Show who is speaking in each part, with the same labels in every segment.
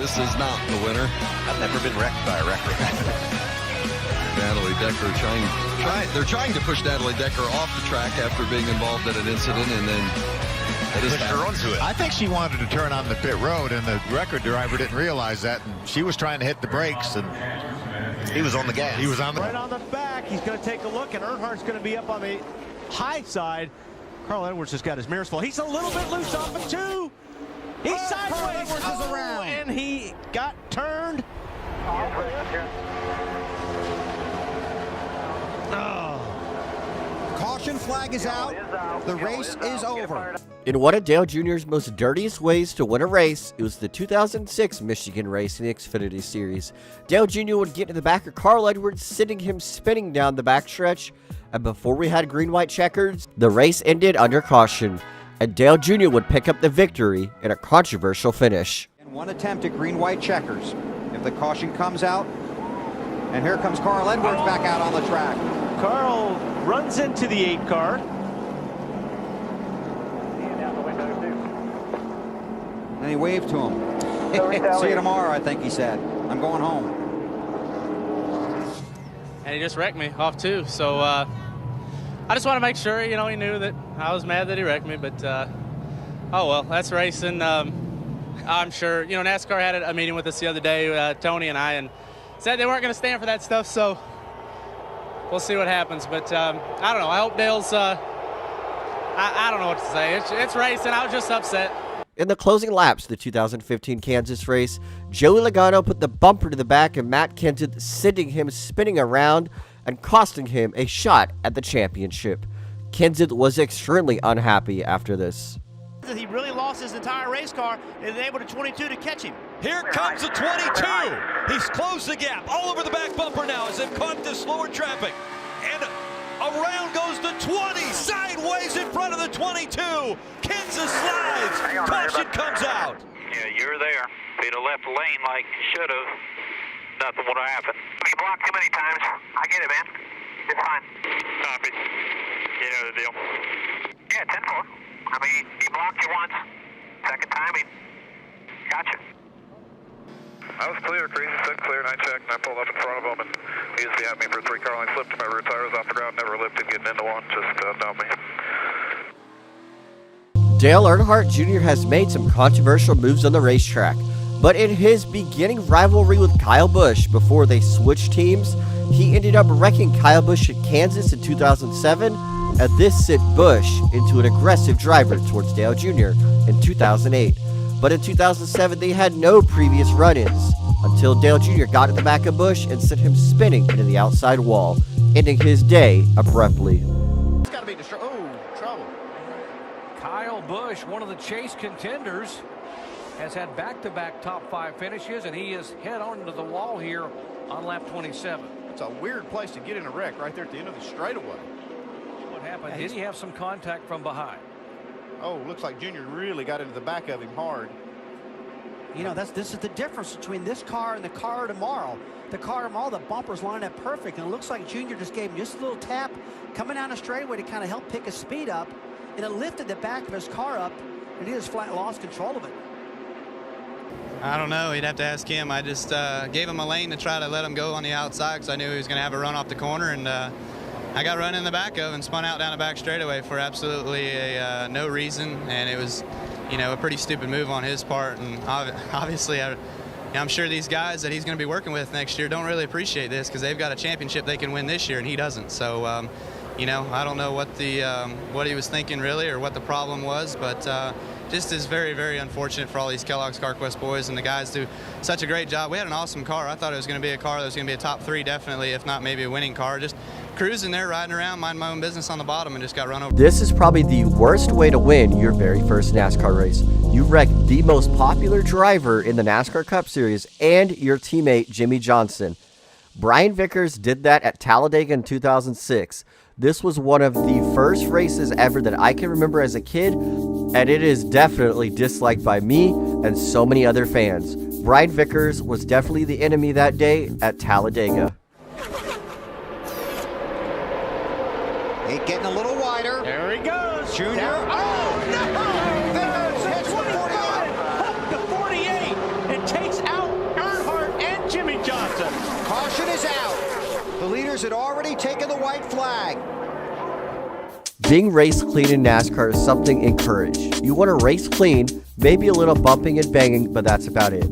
Speaker 1: This is not the winner.
Speaker 2: I've never been wrecked by a wrecker.
Speaker 1: Natalie Decker they're trying to push Natalie Decker off the track after being involved in an incident, and then
Speaker 2: pushed her onto it.
Speaker 3: I think she wanted to turn on the pit road, and the record driver didn't realize that, and she was trying to hit the brakes, and
Speaker 2: he was on the gas.
Speaker 3: He was on the
Speaker 4: right on the back. He's going to take a look, and Earnhardt's going to be up on the high side. Carl Edwards has got his mirrors full. He's a little bit loose off of two. He's sideways.
Speaker 5: Edwards is around,
Speaker 4: and he got turned.
Speaker 5: Caution flag is out. The race is over.
Speaker 6: In one of Dale Jr.'s most dirtiest ways to win a race, it was the 2006 Michigan race in the Xfinity Series. Dale Jr. would get to the back of Carl Edwards, sending him spinning down the backstretch. And before we had green-white checkers, the race ended under caution, and Dale Jr. would pick up the victory in a controversial finish.
Speaker 7: And one attempt at green-white checkers. If the caution comes out, and here comes Carl Edwards back out on the track.
Speaker 4: Carl runs into the 8 car.
Speaker 7: And he waved to him. See you tomorrow, I think he said. I'm going home.
Speaker 8: And he just wrecked me off too. So I just want to make sure, he knew that I was mad that he wrecked me. But oh well, that's racing. I'm sure, NASCAR had a meeting with us the other day, Tony and I, and said they weren't going to stand for that stuff. So we'll see what happens. But I don't know. I hope Dale's. I don't know what to say. It's racing. I was just upset.
Speaker 6: In the closing laps of the 2015 Kansas race, Joey Logano put the bumper to the back of Matt Kenseth, sending him spinning around and costing him a shot at the championship. Kenseth was extremely unhappy after this.
Speaker 4: He really lost his entire race car and able to 22 to catch him.
Speaker 9: Here comes the 22. He's closed the gap all over the back bumper now as they've caught the slower traffic. And around goes the 20, sideways in front of the 22. Kenseth slides, caution comes out.
Speaker 10: Yeah, you're there. If he'd have left the lane like he should have, nothing would have happened. He blocked too many times. I get it, man. It's fine. Copy. You know the deal. Yeah, 10-4. I mean, he blocked you once. Second time, he gotcha.
Speaker 11: I was clear, crazy said clear, and I checked, and I pulled up in front of him, and he was behind me for 3 car lengths, lifted my rear tires off the ground, never lifted getting into one, just down me.
Speaker 6: Dale Earnhardt Jr. has made some controversial moves on the racetrack, but in his beginning rivalry with Kyle Busch before they switched teams, he ended up wrecking Kyle Busch at Kansas in 2007, and this sent Busch into an aggressive driver towards Dale Jr. in 2008. But in 2007, they had no previous run-ins until Dale Jr. got at the back of Busch and sent him spinning into the outside wall, ending his day abruptly.
Speaker 4: It's got to be trouble.
Speaker 12: Kyle Busch, one of the chase contenders, has had back-to-back top 5 finishes, and he is head on to the wall here on lap 27.
Speaker 4: It's a weird place to get in a wreck right there at the end of the straightaway.
Speaker 12: What happened? Did he have some contact from behind?
Speaker 4: Oh, looks like Junior really got into the back of him hard.
Speaker 5: This is the difference between this car and the car tomorrow. The car tomorrow, the bumpers line up perfect, and it looks like Junior just gave him just a little tap coming down the straightaway to kind of help pick his speed up, and it lifted the back of his car up, and he just flat lost control of it.
Speaker 13: I don't know. You'd have to ask him. I just gave him a lane to try to let him go on the outside because I knew he was going to have a run off the corner, and I got run in the back of and spun out down the back straightaway for absolutely no reason, and it was, a pretty stupid move on his part. And obviously, I'm sure these guys that he's going to be working with next year don't really appreciate this because they've got a championship they can win this year, and he doesn't. So, I don't know what he was thinking really or what the problem was, but just is very, very unfortunate for all these Kellogg's CarQuest boys, and the guys do such a great job. We had an awesome car. I thought it was going to be a car that was going to be a top 3 definitely, if not maybe a winning car. Just cruising there, riding around, minding my own business on the bottom, and just got run over.
Speaker 6: This is probably the worst way to win your very first NASCAR race. You wrecked the most popular driver in the NASCAR Cup Series and your teammate Jimmy Johnson. Brian Vickers did that at Talladega in 2006. This was one of the first races ever that I can remember as a kid, and it is definitely disliked by me and so many other fans. Brian Vickers was definitely the enemy that day at Talladega.
Speaker 7: He's getting a little wider.
Speaker 4: There he goes.
Speaker 7: Junior.
Speaker 4: Oh, no! There's 25. Hook to 48. It takes out
Speaker 7: Juniors had already taken the white flag.
Speaker 6: Being race clean in NASCAR is something encouraged. You want to race clean, maybe a little bumping and banging, but that's about it.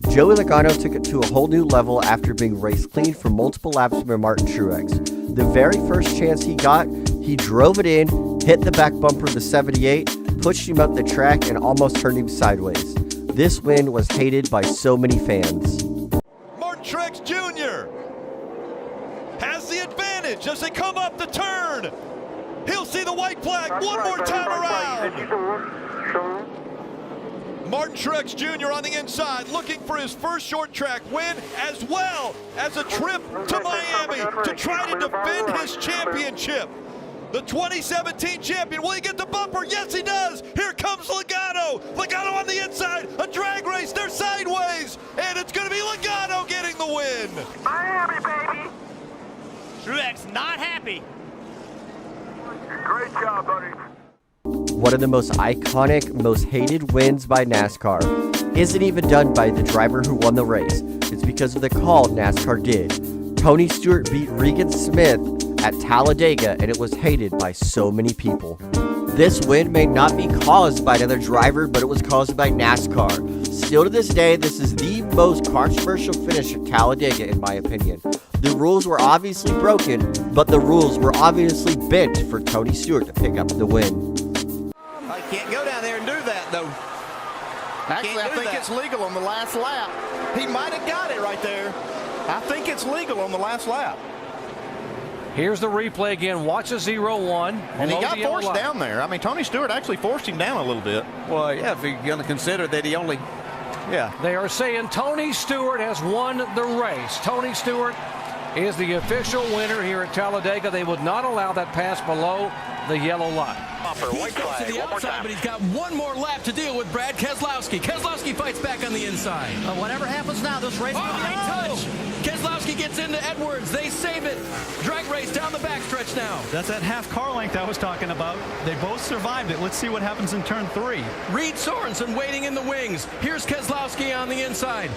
Speaker 6: Joey Logano took it to a whole new level after being race clean for multiple laps by Martin Truex. The very first chance he got, he drove it in, hit the back bumper of the 78, pushed him up the track, and almost turned him sideways. This win was hated by so many fans.
Speaker 9: Martin Truex Jr. has the advantage as they come up the turn. He'll see the white flag one more time around. Martin Truex Jr. on the inside, looking for his first short track win, as well as a trip to Miami to try to defend his championship. The 2017 champion, will he get the bumper? Yes, he does. Here comes Logano. Logano on the inside, a drag race, they're sideways, and it's going to be Logano getting the win.
Speaker 10: Miami, baby.
Speaker 4: Truex not happy.
Speaker 10: Great job, buddy.
Speaker 6: One of the most iconic, most hated wins by NASCAR isn't even done by the driver who won the race. It's because of the call NASCAR did. Tony Stewart beat Regan Smith at Talladega, and it was hated by so many people. This win may not be caused by another driver, but it was caused by NASCAR. Still to this day, this is the most controversial finish at Talladega, in my opinion. The rules were obviously broken, but the rules were obviously bent for Tony Stewart to pick up the win.
Speaker 14: I can't go down there and do that, though.
Speaker 15: Actually, I think it's legal on the last lap. He might have got it right there. I think it's legal on the last lap.
Speaker 12: Here's the replay again. Watch a 0-1.
Speaker 15: And he got forced down there. I mean, Tony Stewart actually forced him down a little bit.
Speaker 14: Well, yeah, if you're going to consider that he only...
Speaker 15: Yeah.
Speaker 12: They are saying Tony Stewart has won the race. Tony Stewart is the official winner here at Talladega. They would not allow that pass below the yellow line.
Speaker 16: He goes to the outside, but he's got one more lap to deal with Brad Keselowski. Keselowski fights back on the inside.
Speaker 5: Whatever happens now, this race will be
Speaker 16: high touch. Keselowski gets into Edwards. They save it. Drag race down the backstretch now.
Speaker 17: That's that half car length I was talking about. They both survived it. Let's see what happens in turn 3.
Speaker 16: Reed Sorensen waiting in the wings. Here's Keselowski on the inside.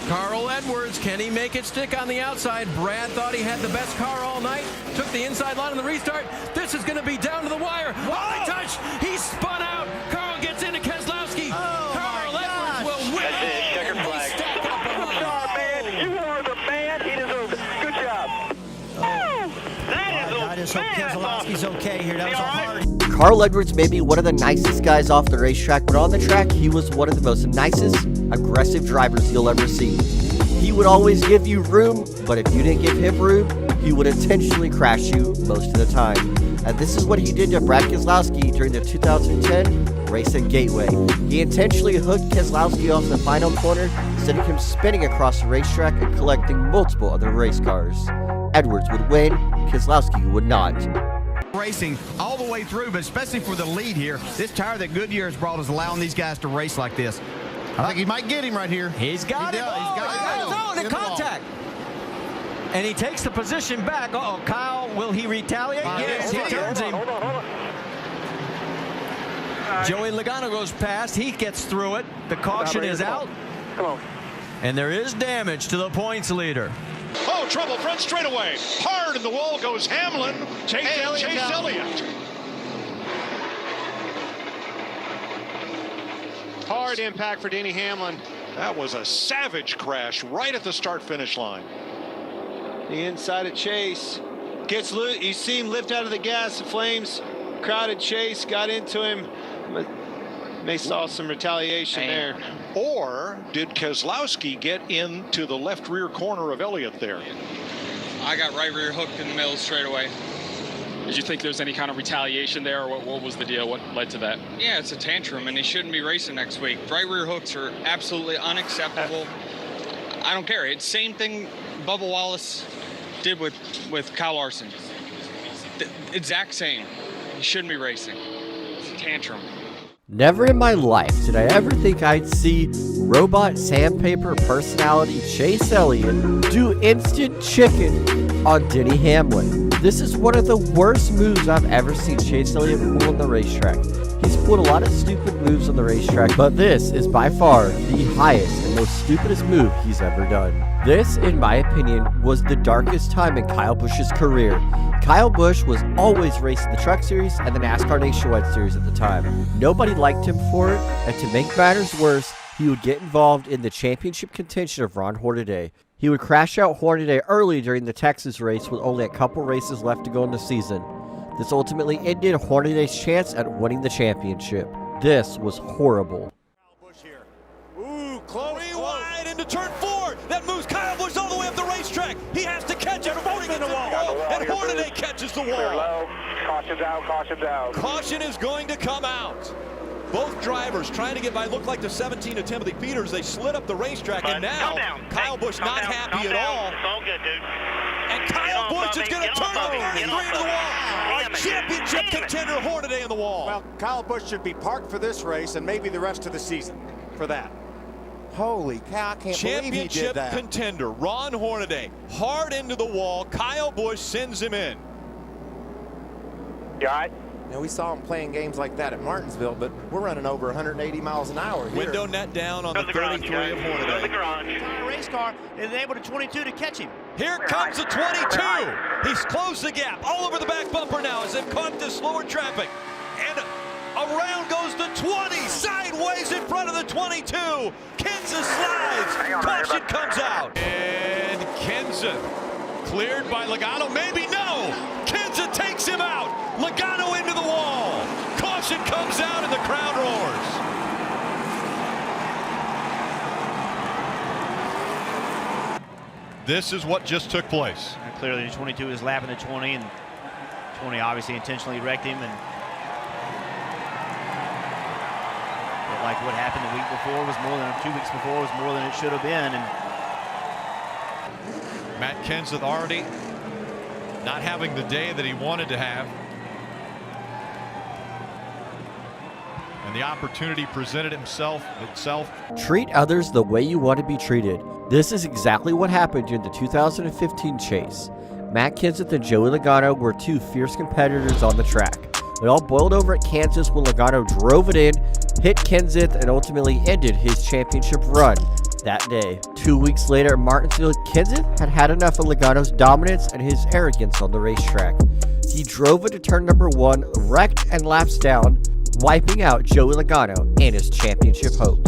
Speaker 16: Carl Edwards, can he make it stick on the outside? Brad thought he had the best car all night. Took the inside line in the restart. This is going to be down to the wire. High touch. He spun out. Carl gets into Keselowski. Carl Edwards will win.
Speaker 10: That's it. Checker flag. Good job, man. You are the man. He deserves it. Good job.
Speaker 5: I just hope Keselowski's okay here. That was a hard...
Speaker 6: Carl Edwards may be one of the nicest guys off the racetrack, but on the track, he was one of the most nicest, aggressive drivers you'll ever see. He would always give you room, but if you didn't give him room, he would intentionally crash you most of the time. And this is what he did to Brad Keselowski during the 2010 race at Gateway. He intentionally hooked Keselowski off the final corner, sending him spinning across the racetrack and collecting multiple other race cars. Edwards would win, Keselowski would not.
Speaker 14: Racing all the way through, but especially for the lead here. This tire that Goodyear has brought is allowing these guys to race like this.
Speaker 15: I think he might get him right here.
Speaker 4: He's got it. The contact. And he takes the position back. Uh-oh, Kyle, will he retaliate? Yes, he turns him.
Speaker 10: Hold on.
Speaker 4: Joey Logano goes past. He gets through it. The caution is out.
Speaker 10: Come on.
Speaker 4: And there is damage to the points leader.
Speaker 18: Oh, trouble, front straightaway. Hard in the wall goes Hamlin. Chase Elliott. Hard impact for Denny Hamlin. That was a savage crash right at the start-finish line.
Speaker 19: The inside of Chase. Gets loose. You see him lift out of the gas. The flames. Crowded Chase. Got into him. But they saw some retaliation there.
Speaker 18: Or did Keselowski get into the left rear corner of Elliott there?
Speaker 20: I got right rear hooked in the middle straightaway. Did you think there was any kind of retaliation there, or what was the deal? What led to that? Yeah, it's a tantrum, and he shouldn't be racing next week. Right rear hooks are absolutely unacceptable. I don't care. It's same thing Bubba Wallace did with Kyle Larson. The exact same. He shouldn't be racing. It's a tantrum.
Speaker 6: Never in my life did I ever think I'd see robot sandpaper personality Chase Elliott do instant chicken on Denny Hamlin. This is one of the worst moves I've ever seen Chase Elliott pull on the racetrack. He's pulled a lot of stupid moves on the racetrack, but this is by far the highest and most stupidest move he's ever done. This, in my opinion, was the darkest time in Kyle Busch's career. Kyle Busch was always racing the Truck Series and the NASCAR Nationwide Series at the time. Nobody liked him for it, and to make matters worse, he would get involved in the championship contention of Ron Hornaday. He would crash out Hornaday early during the Texas race with only a couple races left to go in the season. This ultimately ended Hornaday's chance at winning the championship. This was horrible.
Speaker 9: Ooh, close. Wide into turn 4. That moves Kyle Busch all the way up the racetrack. He has to catch it before he gets to the wall. And Hornaday catches the wall.
Speaker 10: Caution's out, caution's out.
Speaker 9: Caution is going to come out. Both drivers trying to get by. Looked like the 17 of Timothy Peters. They slid up the racetrack, and now Kyle Busch not happy at all.
Speaker 10: It's all good, dude.
Speaker 9: And Kyle Busch is going to turn the 33 to the wall. Our championship contender Hornaday in the wall.
Speaker 21: Well, Kyle Busch should be parked for this race and maybe the rest of the season for that.
Speaker 15: Holy cow, I can't believe he did
Speaker 9: Championship
Speaker 15: that.
Speaker 9: contender Ron Hornaday hard into the wall. Kyle Busch sends him in.
Speaker 10: You all right?
Speaker 15: Now, we saw him playing games like that at Martinsville, but we're running over 180 miles an hour here.
Speaker 9: Window net down on the 33 of Hornaday.
Speaker 4: Race car is able to 22 to catch him.
Speaker 9: Here comes the 22. He's closed the gap all over the back bumper now as they've caught the slower traffic. And around goes the 20, sideways in front of the 22. Kenseth slides. Caution comes out. And Kenseth cleared by Logano. Maybe no. Kenseth takes him out. Logano into the wall. Caution comes out and the crowd roars. This is what just took place.
Speaker 4: And clearly the 22 is lapping the 20, and 20 obviously intentionally wrecked him. And like what happened the week before was more than 2 weeks before was more than it should have been. And
Speaker 9: Matt Kenseth already not having the day that he wanted to have. And the opportunity presented itself.
Speaker 6: Treat others the way you want to be treated. This is exactly what happened during the 2015 chase. Matt Kenseth and Joey Logano were two fierce competitors on the track. It all boiled over at Kansas when Logano drove it in, hit Kenseth, and ultimately ended his championship run that day. 2 weeks later at Martinsville, Kenseth had had enough of Logano's dominance and his arrogance on the racetrack. He drove into turn number 1, wrecked and laps down, wiping out Joey Logano and his championship hopes.